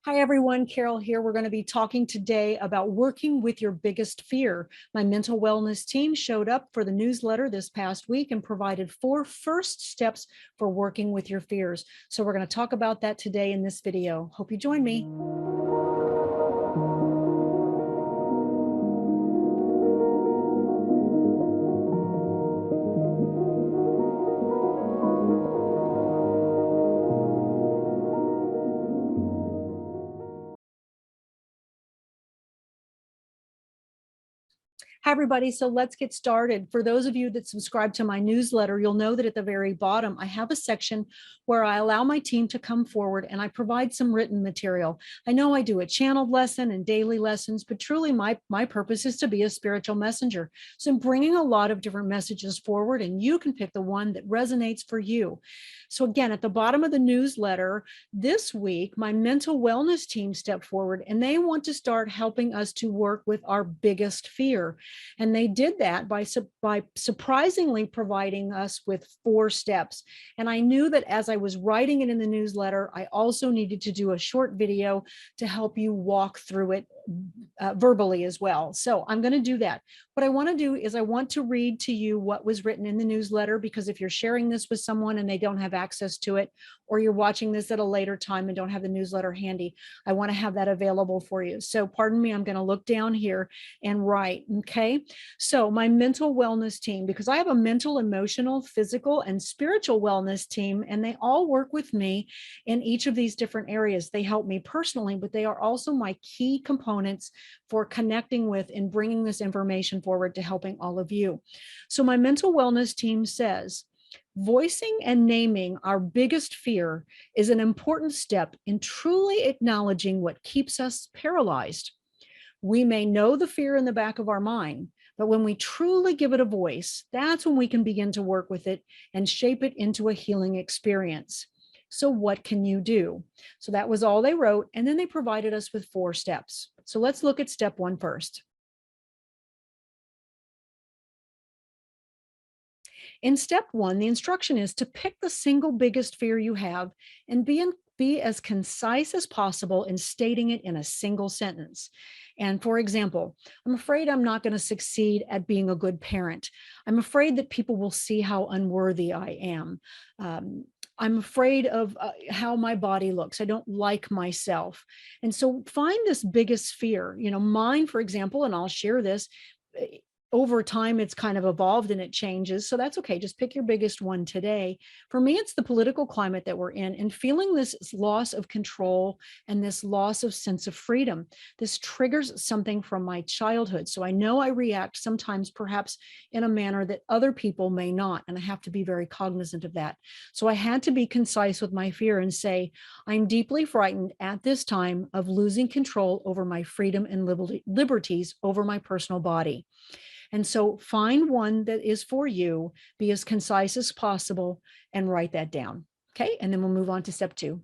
Hi, everyone. Carol here. We're going to be talking today about working with your biggest fear. My mental wellness team showed up for the newsletter this past week and provided 4 first steps for working with your fears. So we're going to talk about that today in this video. Hope you join me. Hi, everybody. So let's get started. For those of you that subscribe to my newsletter, you'll know that at the very bottom, I have a section where I allow my team to come forward and I provide some written material. I know I do a channeled lesson and daily lessons, but truly my purpose is to be a spiritual messenger. So I'm bringing a lot of different messages forward and you can pick the one that resonates for you. So again, at the bottom of the newsletter this week, my mental wellness team stepped forward and they want to start helping us to work with our biggest fear. And they did that by surprisingly providing us with 4 steps. And I knew that as I was writing it in the newsletter, I also needed to do a short video to help you walk through it verbally as well. So I'm going to do that. What I want to do is I want to read to you what was written in the newsletter, because if you're sharing this with someone and they don't have access to it, or you're watching this at a later time and don't have the newsletter handy, I want to have that available for you. So pardon me, I'm going to look down here and write. Okay. So my mental wellness team, because I have a mental, emotional, physical, and spiritual wellness team, and they all work with me in each of these different areas. They help me personally, but they are also my key components for connecting with and bringing this information forward to helping all of you. So my mental wellness team says, voicing and naming our biggest fear is an important step in truly acknowledging what keeps us paralyzed. We may know the fear in the back of our mind, but when we truly give it a voice, that's when we can begin to work with it and shape it into a healing experience. So what can you do? So that was all they wrote. And then they provided us with 4 steps. So let's look at step 1 first. In step 1, the instruction is to pick the single biggest fear you have and be as concise as possible in stating it in a single sentence. And for example, I'm afraid I'm not going to succeed at being a good parent. I'm afraid that people will see how unworthy I am. I'm afraid of how my body looks. I don't like myself. And so find this biggest fear. Mine, for example, and I'll share this, over time, it's kind of evolved and it changes. So that's okay. Just pick your biggest one today. For me, it's the political climate that we're in and feeling this loss of control and this loss of sense of freedom. This triggers something from my childhood. So I know I react sometimes perhaps in a manner that other people may not. And I have to be very cognizant of that. So I had to be concise with my fear and say, I'm deeply frightened at this time of losing control over my freedom and liberties over my personal body. And so find one that is for you, be as concise as possible, and write that down. Okay. And then we'll move on to step 2.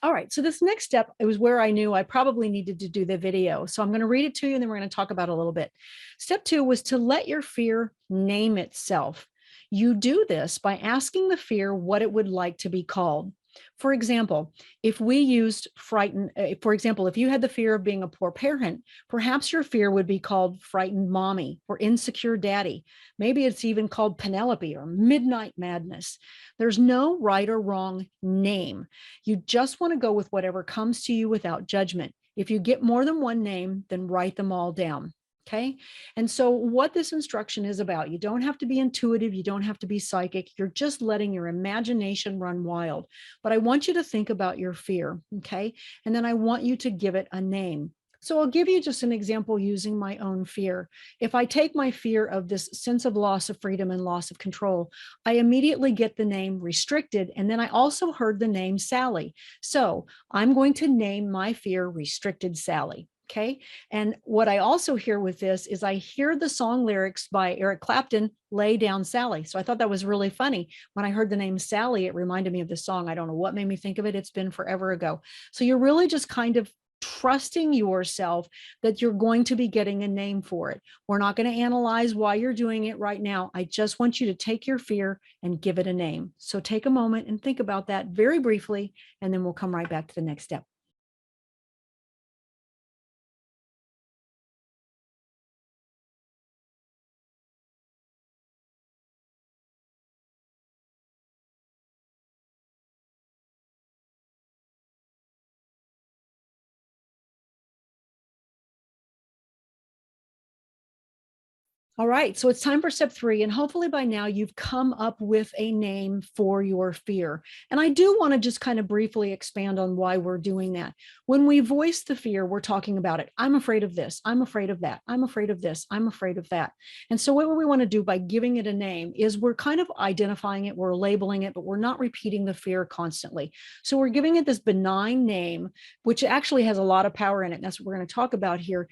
All right. So this next step, it was where I knew I probably needed to do the video. So I'm going to read it to you and then we're going to talk about it a little bit. Step 2 was to let your fear name itself. You do this by asking the fear what it would like to be called. For example, if we used frightened, if you had the fear of being a poor parent, perhaps your fear would be called frightened mommy or insecure daddy. Maybe it's even called Penelope or midnight madness. There's no right or wrong name. You just want to go with whatever comes to you without judgment. If you get more than one name, then write them all down. Okay. And so what this instruction is about, you don't have to be intuitive. You don't have to be psychic. You're just letting your imagination run wild. But I want you to think about your fear. Okay. And then I want you to give it a name. So I'll give you just an example using my own fear. If I take my fear of this sense of loss of freedom and loss of control, I immediately get the name restricted. And then I also heard the name Sally. So I'm going to name my fear Restricted Sally. Okay. And what I also hear with this is I hear the song lyrics by Eric Clapton, Lay Down Sally. So I thought that was really funny. When I heard the name Sally, it reminded me of the song. I don't know what made me think of it. It's been forever ago. So you're really just kind of trusting yourself that you're going to be getting a name for it. We're not going to analyze why you're doing it right now. I just want you to take your fear and give it a name. So take a moment and think about that very briefly, and then we'll come right back to the next step. All right, so it's time for step 3. And hopefully by now you've come up with a name for your fear. And I do want to just kind of briefly expand on why we're doing that. When we voice the fear, we're talking about it. I'm afraid of this. I'm afraid of that. I'm afraid of this. I'm afraid of that. And so what we want to do by giving it a name is we're kind of identifying it, we're labeling it, but we're not repeating the fear constantly. So we're giving it this benign name, which actually has a lot of power in it. And that's what we're going to talk about here,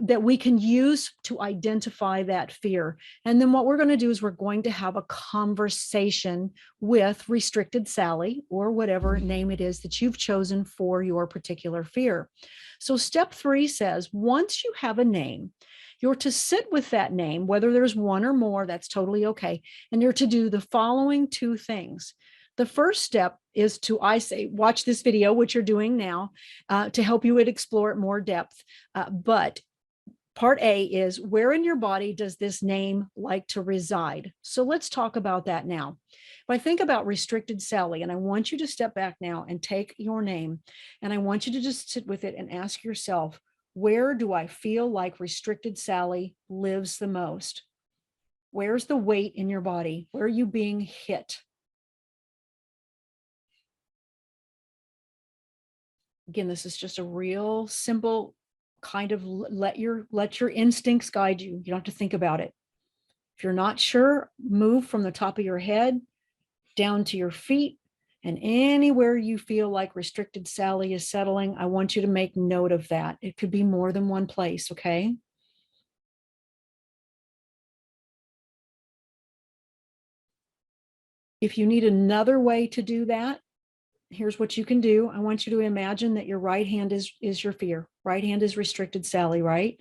that we can use to identify that fear. And then what we're going to do is we're going to have a conversation with Restricted Sally, or whatever name it is that you've chosen for your particular fear. So step 3 says, once you have a name, you're to sit with that name, whether there's one or more, that's totally okay. And you're to do the following 2 things. The first step is to, I say, watch this video, which you're doing now, to help you explore it more depth. But part A is, where in your body does this name like to reside? So let's talk about that now. If I think about Restricted Sally, and I want you to step back now and take your name, and I want you to just sit with it and ask yourself, where do I feel like Restricted Sally lives the most? Where's the weight in your body? Where are you being hit? Again, this is just a real simple kind of let your instincts guide you. You don't have to think about it. If you're not sure, move from the top of your head down to your feet, and anywhere you feel like Restricted Sally is settling, I want you to make note of that. It could be more than one place, okay? If you need another way to do that, here's what you can do. I want you to imagine that your right hand is your fear. Right hand is Restricted Sally, right?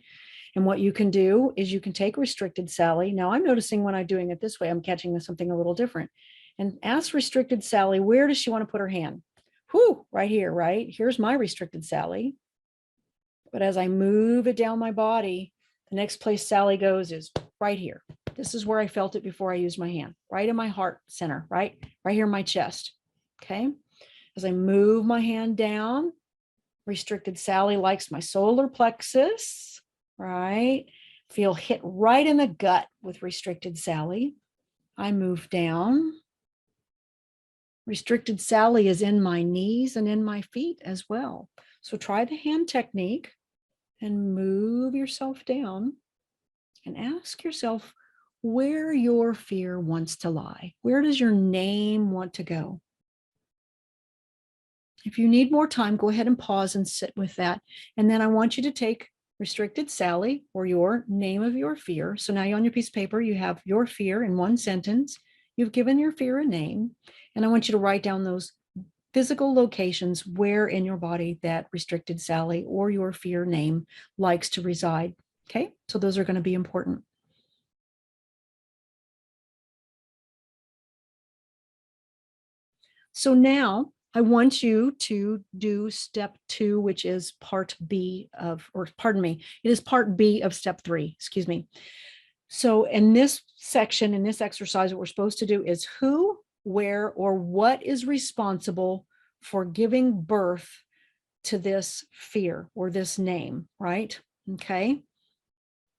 And what you can do is you can take Restricted Sally. Now I'm noticing when I'm doing it this way, I'm catching something a little different. And ask Restricted Sally, where does she want to put her hand? Whew, right here, right? Here's my Restricted Sally. But as I move it down my body, the next place Sally goes is right here. This is where I felt it before I used my hand, right in my heart center, right here in my chest. Okay. As I move my hand down, Restricted Sally likes my solar plexus, right? Feel hit right in the gut with Restricted Sally. I move down. Restricted Sally is in my knees and in my feet as well. So try the hand technique and move yourself down and ask yourself where your fear wants to lie. Where does your name want to go? If you need more time, go ahead and pause and sit with that. And then I want you to take Restricted Sally, or your name of your fear. So now you're on your piece of paper, you have your fear in one sentence. You've given your fear a name. And I want you to write down those physical locations where in your body that Restricted Sally or your fear name likes to reside. Okay, so those are going to be important. So now I want you to do step 2, which is part B of, or pardon me, it is part B of step 3, excuse me. So in this section, in this exercise, what we're supposed to do is who, where, or what is responsible for giving birth to this fear or this name, right? Okay.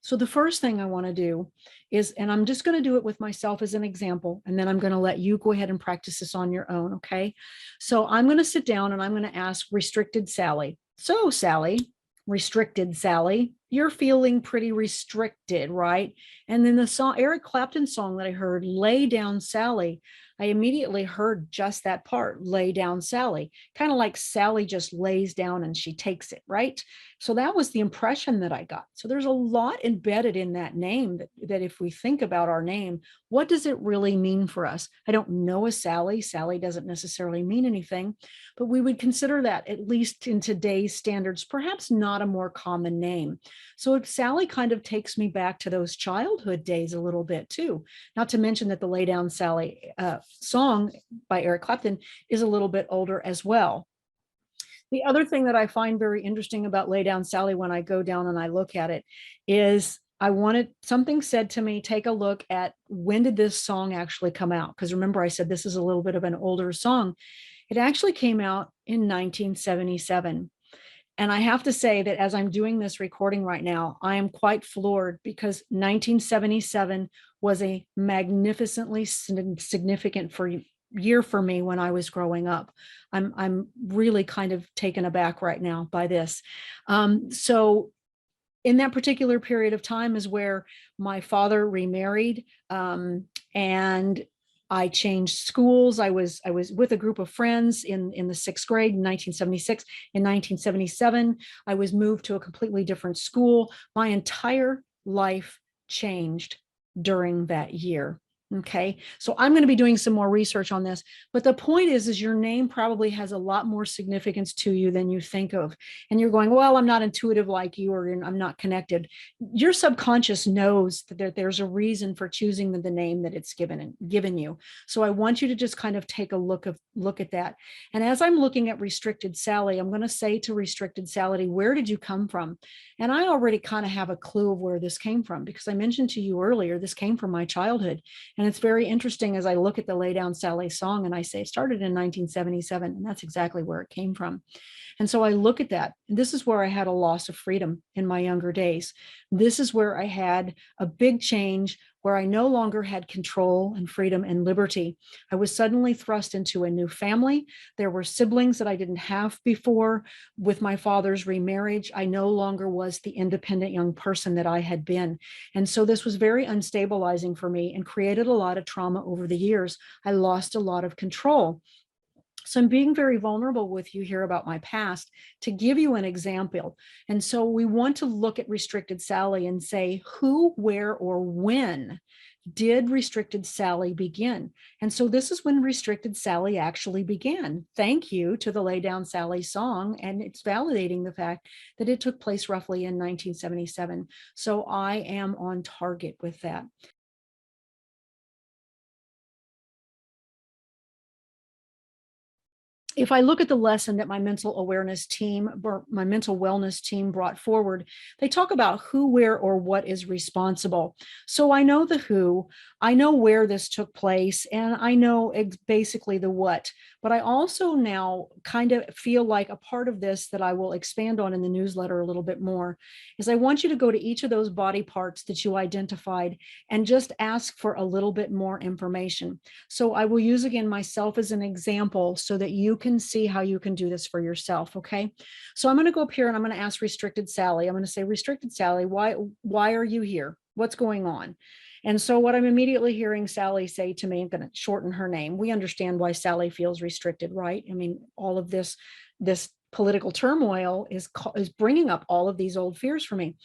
So the first thing I want to do is, and I'm just going to do it with myself as an example, and then I'm going to let you go ahead and practice this on your own, okay? So I'm going to sit down and I'm going to ask Restricted Sally. So Sally, Restricted Sally, you're feeling pretty restricted, right? And then the song, Eric Clapton song that I heard, Lay Down Sally, I immediately heard just that part, lay down Sally, kind of like Sally just lays down and she takes it, right? So that was the impression that I got. So there's a lot embedded in that name that if we think about our name, what does it really mean for us? I don't know a Sally. Sally doesn't necessarily mean anything, but we would consider that, at least in today's standards, perhaps not a more common name. So Sally kind of takes me back to those childhood days a little bit too. Not to mention that the Lay Down Sally song by Eric Clapton is a little bit older as well. The other thing that I find very interesting about Lay Down Sally when I go down and I look at it is I wanted something said to me, take a look at when did this song actually come out? Because remember, I said this is a little bit of an older song. It actually came out in 1977. And I have to say that as I'm doing this recording right now, I am quite floored because 1977 was a magnificently significant year for me when I was growing up. I'm really kind of taken aback right now by this. So in that particular period of time is where my father remarried, and I changed schools. I was with a group of friends in the sixth grade in 1976. In 1977, I was moved to a completely different school. My entire life changed during that year. Okay, so I'm going to be doing some more research on this, but the point is your name probably has a lot more significance to you than you think of. And you're going, well, I'm not intuitive like you, or I'm not connected. Your subconscious knows that there's a reason for choosing the name that it's given you. So I want you to just kind of take a look at that. And as I'm looking at Restricted Sally, I'm going to say to Restricted Sally, where did you come from? And I already kind of have a clue of where this came from, because I mentioned to you earlier, this came from my childhood. And it's very interesting as I look at the Lay Down Sally song and I say it started in 1977, and that's exactly where it came from. And so I look at that. And this is where I had a loss of freedom in my younger days. This is where I had a big change, where I no longer had control and freedom and liberty. I was suddenly thrust into a new family. There were siblings that I didn't have before. With my father's remarriage, I no longer was the independent young person that I had been. And so this was very unstabilizing for me and created a lot of trauma over the years. I lost a lot of control. So I'm being very vulnerable with you here about my past to give you an example. And so we want to look at Restricted Sally and say who, where, or when did Restricted Sally begin? And so this is when Restricted Sally actually began. Thank you to the Lay Down Sally song. And it's validating the fact that it took place roughly in 1977. So I am on target with that. If I look at the lesson that my mental awareness team, or my mental wellness team brought forward, they talk about who, where, or what is responsible. So I know the who, I know where this took place, and I know basically the what. But I also now kind of feel like a part of this that I will expand on in the newsletter a little bit more is I want you to go to each of those body parts that you identified and just ask for a little bit more information. So I will use again myself as an example so that you can see how you can do this for yourself. Okay. So I'm going to go up here and I'm going to ask Restricted Sally. I'm going to say, Restricted Sally, why are you here? What's going on? And so what I'm immediately hearing Sally say to me, I'm going to shorten her name. We understand why Sally feels restricted, right? I mean, all of this political turmoil is bringing up all of these old fears for me.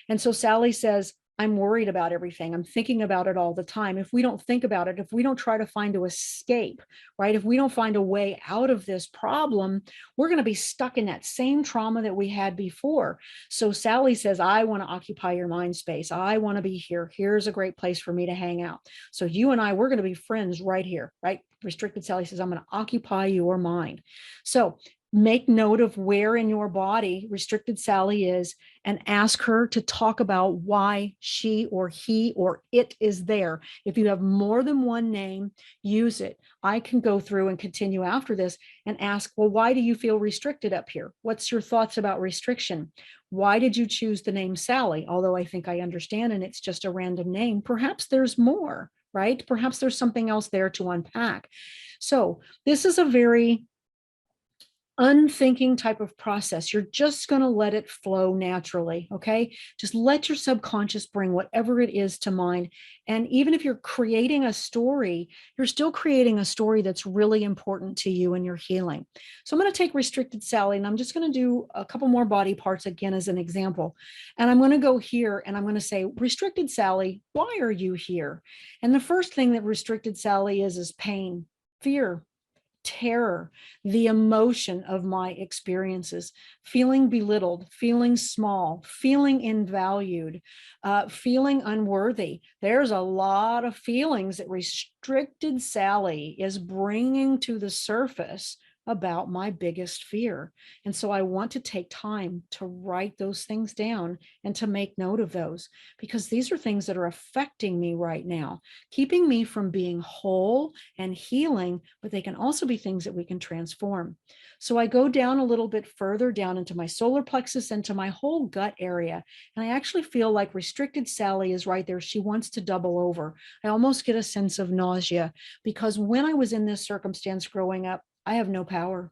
And so Sally says, I'm worried about everything. I'm thinking about it all the time. If we don't think about it, if we don't try to find an escape, right? If we don't find a way out of this problem, we're going to be stuck in that same trauma that we had before. So Sally says, I want to occupy your mind space. I want to be here. Here's a great place for me to hang out. So you and I, we're going to be friends right here, right? Restricted Sally says, I'm going to occupy your mind. So make note of where in your body Restricted Sally is and ask her to talk about why she or he or it is there. If you have more than one name, use it. I can go through and continue after this and ask, well, why do you feel restricted up here? What's your thoughts about restriction? Why did you choose the name Sally? Although I think I understand and it's just a random name, perhaps there's more, right? Perhaps there's something else there to unpack. So this is a very unthinking type of process. You're just going to let it flow naturally. Okay. Just let your subconscious bring whatever it is to mind. And even if you're creating a story, you're still creating a story that's really important to you and your healing. So I'm going to take restricted Sally, and I'm just going to do a couple more body parts again as an example. And I'm going to go here and I'm going to say, restricted Sally, why are you here? And the first thing that restricted Sally is pain, fear, terror, the emotion of my experiences, feeling belittled, feeling small, feeling invalued, feeling unworthy. There's a lot of feelings that restricted Sally is bringing to the surface about my biggest fear. And so I want to take time to write those things down and to make note of those, because these are things that are affecting me right now, keeping me from being whole and healing, but they can also be things that we can transform. So I go down a little bit further down into my solar plexus and to my whole gut area. And I actually feel like restricted Sally is right there. She wants to double over. I almost get a sense of nausea, because when I was in this circumstance growing up, I have no power.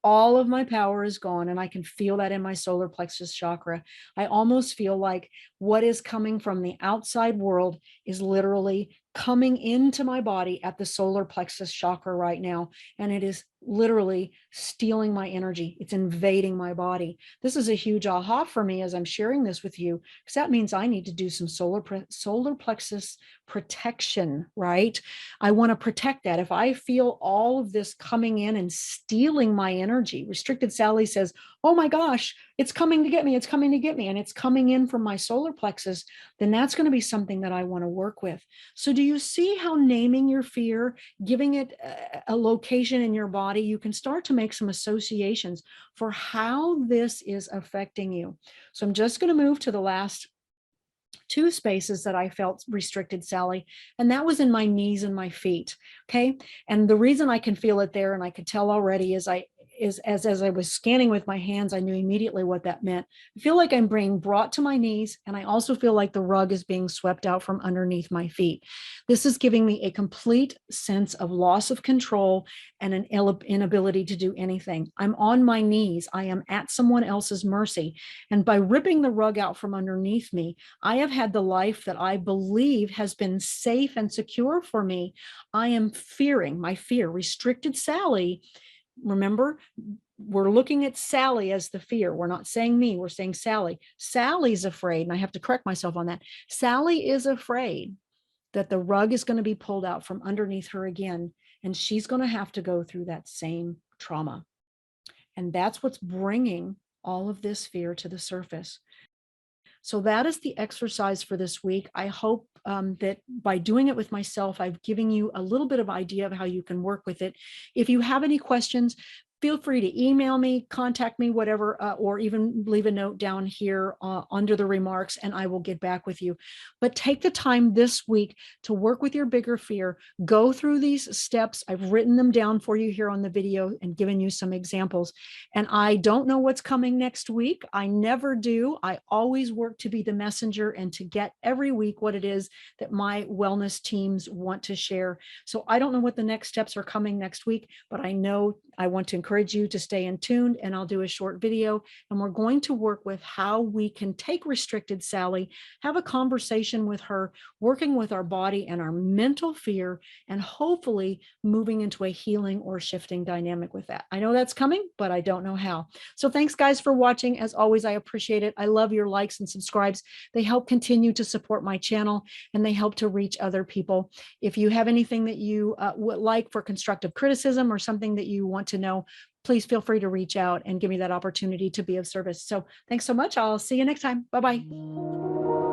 All of my power is gone, and I can feel that in my solar plexus chakra. I almost feel like what is coming from the outside world is literally coming into my body at the solar plexus chakra right now, and it is literally stealing my energy. It's invading my body. This is a huge aha for me as I'm sharing this with you, because that means I need to do some solar plexus protection, right? I want to protect that. If I feel all of this coming in and stealing my energy, restricted Sally says, oh my gosh, it's coming to get me. It's coming to get me. And it's coming in from my solar plexus, then that's going to be something that I want to work with. So do you see how naming your fear, giving it a location in your body, you can start to make some associations for how this is affecting you. So I'm just going to move to the last two spaces that I felt restricted, Sally, and that was in my knees and my feet. Okay. And the reason I can feel it there, and I could tell already, as I was scanning with my hands, I knew immediately what that meant. I feel like I'm being brought to my knees, and I also feel like the rug is being swept out from underneath my feet. This is giving me a complete sense of loss of control and an inability to do anything. I'm on my knees. I am at someone else's mercy. And by ripping the rug out from underneath me, I have had the life that I believe has been safe and secure for me. I am fearing, my fear, restricted Sally. Remember, we're looking at Sally as the fear. We're not saying me, we're saying Sally. Sally's afraid, and I have to correct myself on that. Sally is afraid that the rug is going to be pulled out from underneath her again, and she's going to have to go through that same trauma. And that's what's bringing all of this fear to the surface. So that is the exercise for this week. I hope that by doing it with myself, I've given you a little bit of idea of how you can work with it. If you have any questions, feel free to email me, contact me, whatever, or even leave a note down here under the remarks, and I will get back with you. But take the time this week to work with your bigger fear. Go through these steps. I've written them down for you here on the video and given you some examples. And I don't know what's coming next week. I never do. I always work to be the messenger and to get every week what it is that my wellness teams want to share. So I don't know what the next steps are coming next week, but I know I want to encourage you to stay in tuned, and I'll do a short video, and we're going to work with how we can take restricted Sally, have a conversation with her, working with our body and our mental fear, and hopefully moving into a healing or shifting dynamic with that. I know that's coming, but I don't know how. So thanks guys for watching. As always, I appreciate it. I love your likes and subscribes. They help continue to support my channel, and they help to reach other people. If you have anything that you would like for constructive criticism or something that you want to know, please feel free to reach out and give me that opportunity to be of service. So thanks so much. I'll see you next time. Bye-bye.